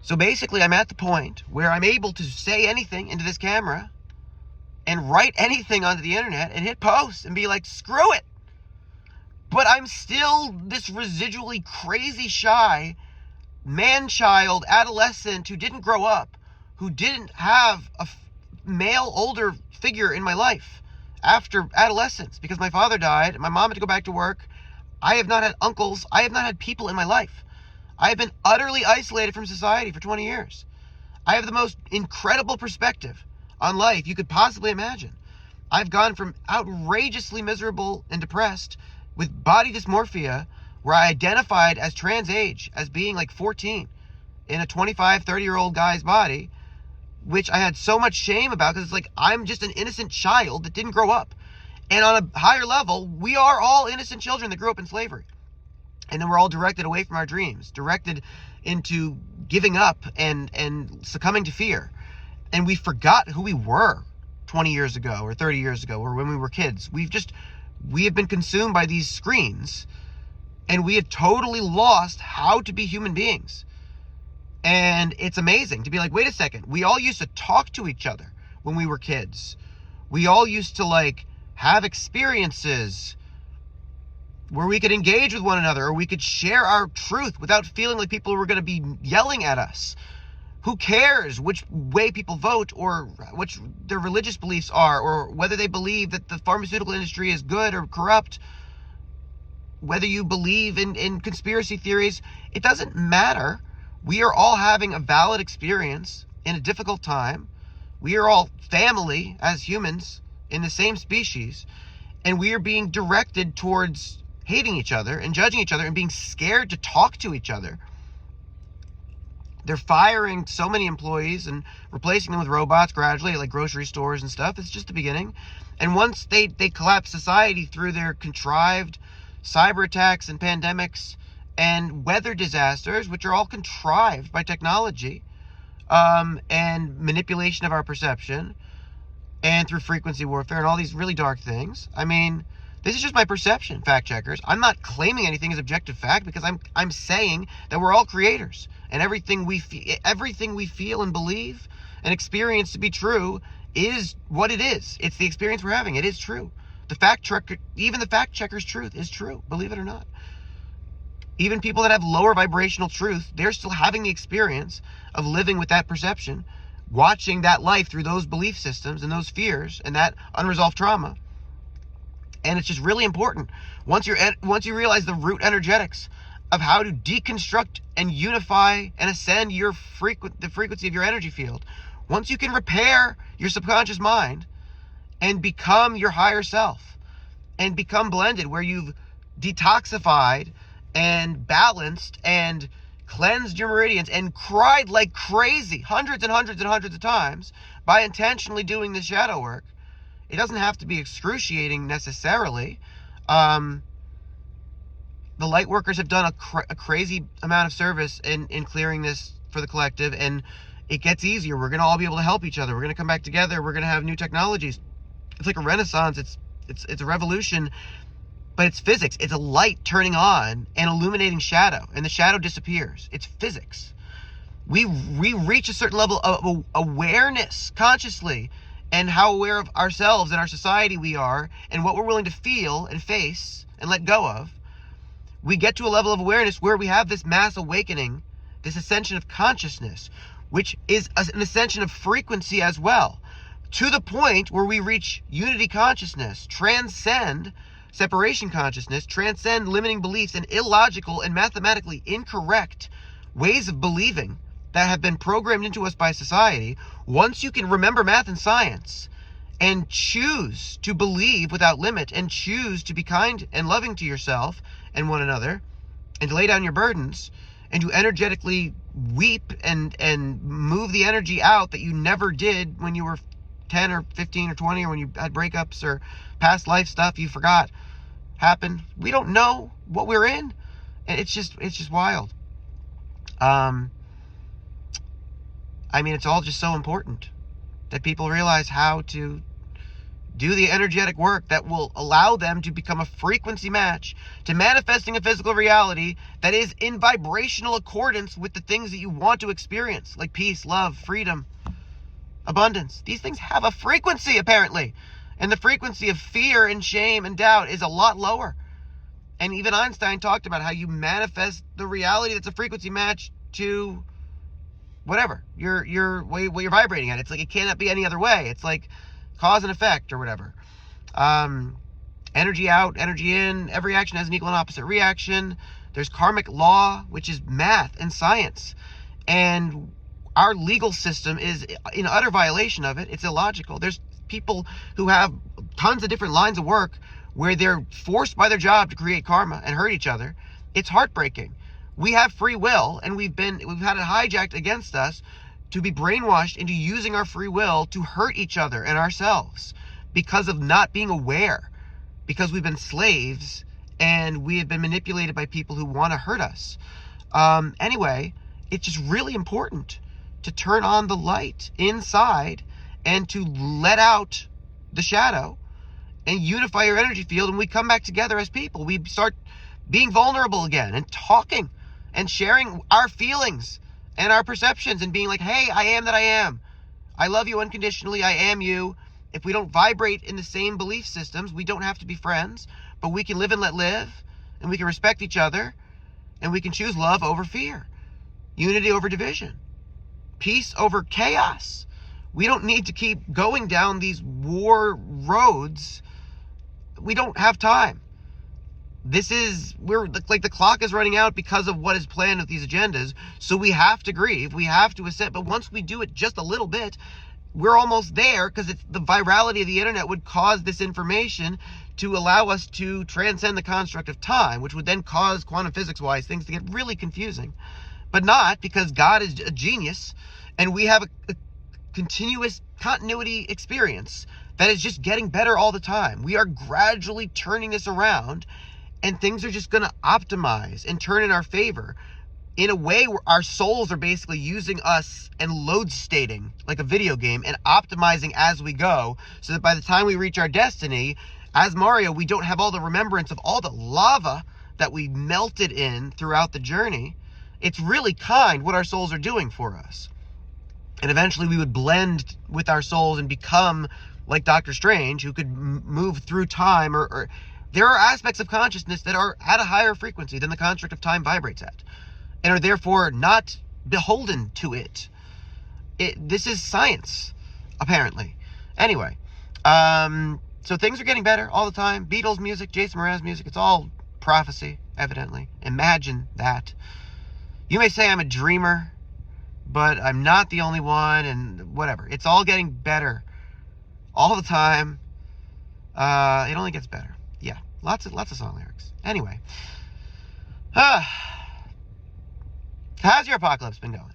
So basically, I'm at the point where I'm able to say anything into this camera and write anything onto the internet and hit post and be like, screw it. But I'm still this residually crazy shy man-child adolescent who didn't grow up, who didn't have a male older figure in my life after adolescence because my father died and my mom had to go back to work. I have not had uncles. I have not had people in my life. I have been utterly isolated from society for 20 years. I have the most incredible perspective on life you could possibly imagine. I've gone from outrageously miserable and depressed with body dysmorphia, where I identified as trans age, as being like 14 in a 25, 30-year-old guy's body, which I had so much shame about because it's like I'm just an innocent child that didn't grow up. And on a higher level, we are all innocent children that grew up in slavery. And then we're all directed away from our dreams, directed into giving up and succumbing to fear. And we forgot who we were 20 years ago or 30 years ago or when we were kids. We have been consumed by these screens, and we have totally lost how to be human beings. And it's amazing to be like, wait a second, we all used to talk to each other when we were kids. We all used to like have experiences where we could engage with one another, or we could share our truth without feeling like people were going to be yelling at us. Who cares which way people vote or which their religious beliefs are, or whether they believe that the pharmaceutical industry is good or corrupt, whether you believe in conspiracy theories. It doesn't matter. We are all having a valid experience in a difficult time. We are all family as humans in the same species, and we are being directed towards hating each other and judging each other and being scared to talk to each other. They're firing so many employees and replacing them with robots gradually, like grocery stores and stuff. It's just the beginning. And once they collapse society through their contrived cyber attacks and pandemics and weather disasters, which are all contrived by technology and manipulation of our perception and through frequency warfare and all these really dark things. I mean, this is just my perception, fact checkers. I'm not claiming anything as objective fact because I'm saying that we're all creators, and everything we feel and believe and experience to be true is what it is. It's the experience we're having. It is true. Even the fact checker's truth is true, believe it or not. Even people that have lower vibrational truth, they're still having the experience of living with that perception, watching that life through those belief systems and those fears and that unresolved trauma. And it's just really important. Once you realize the root energetics of how to deconstruct and unify and ascend the frequency of your energy field, once you can repair your subconscious mind and become your higher self and become blended, where you've detoxified and balanced and cleansed your meridians and cried like crazy hundreds and hundreds and hundreds of times by intentionally doing this shadow work. It doesn't have to be excruciating necessarily. The light workers have done a crazy amount of service in clearing this for the collective, and it gets easier. We're going to all be able to help each other. We're going to come back together. We're going to have new technologies. It's like a renaissance. It's a revolution, but it's physics. It's a light turning on and illuminating shadow, and the shadow disappears. It's physics. We reach a certain level of awareness consciously, and how aware of ourselves and our society we are, and what we're willing to feel and face and let go of. We get to a level of awareness where we have this mass awakening, this ascension of consciousness, which is an ascension of frequency as well, to the point where we reach unity consciousness, transcend separation consciousness, transcend limiting beliefs and illogical and mathematically incorrect ways of believing that have been programmed into us by society. Once you can remember math and science and choose to believe without limit and choose to be kind and loving to yourself and one another and to lay down your burdens and to energetically weep and move the energy out that you never did when you were 10 or 15 or 20, or when you had breakups or past life stuff you forgot happened. We don't know what we're in, and it's just wild. I mean, it's all just so important that people realize how to do the energetic work that will allow them to become a frequency match to manifesting a physical reality that is in vibrational accordance with the things that you want to experience, like peace, love, freedom, abundance. These things have a frequency, apparently. And the frequency of fear and shame and doubt is a lot lower. And even Einstein talked about how you manifest the reality that's a frequency match to whatever what you're vibrating at. It's like it cannot be any other way. It's like cause and effect or whatever. Energy out, energy in. Every action has an equal and opposite reaction. There's karmic law, which is math and science. And our legal system is in utter violation of it. It's illogical. There's people who have tons of different lines of work where they're forced by their job to create karma and hurt each other. It's heartbreaking. We have free will, and we've had it hijacked against us to be brainwashed into using our free will to hurt each other and ourselves because of not being aware, because we've been slaves and we have been manipulated by people who want to hurt us. Anyway, it's just really important to turn on the light inside and to let out the shadow and unify your energy field. And we come back together as people. We start being vulnerable again and talking and sharing our feelings and our perceptions and being like, hey, I am that I am. I love you unconditionally. I am you. If we don't vibrate in the same belief systems, we don't have to be friends, but we can live and let live, and we can respect each other, and we can choose love over fear, unity over division, peace over chaos. We don't need to keep going down these war roads. We don't have time. We're like the clock is running out because of what is planned with these agendas. So we have to grieve. We have to accept. But once we do it just a little bit, we're almost there, because it's the virality of the internet would cause this information to allow us to transcend the construct of time, which would then cause quantum physics-wise things to get really confusing. But not, because God is a genius and we have a continuous continuity experience that is just getting better all the time. We are gradually turning this around, and things are just going to optimize and turn in our favor in a way where our souls are basically using us and load stating like a video game and optimizing as we go, so that by the time we reach our destiny, as Mario, we don't have all the remembrance of all the lava that we melted in throughout the journey. It's really kind what our souls are doing for us. And eventually we would blend with our souls and become like Dr. Strange, who could move through time, or there are aspects of consciousness that are at a higher frequency than the construct of time vibrates at, and are therefore not beholden to it. This is science, apparently. Anyway, so things are getting better all the time. Beatles music, Jason Mraz music, it's all prophecy, evidently. Imagine that. You may say I'm a dreamer, but I'm not the only one, and whatever. It's all getting better all the time. It only gets better. Yeah, lots of song lyrics. Anyway, how's your apocalypse been going?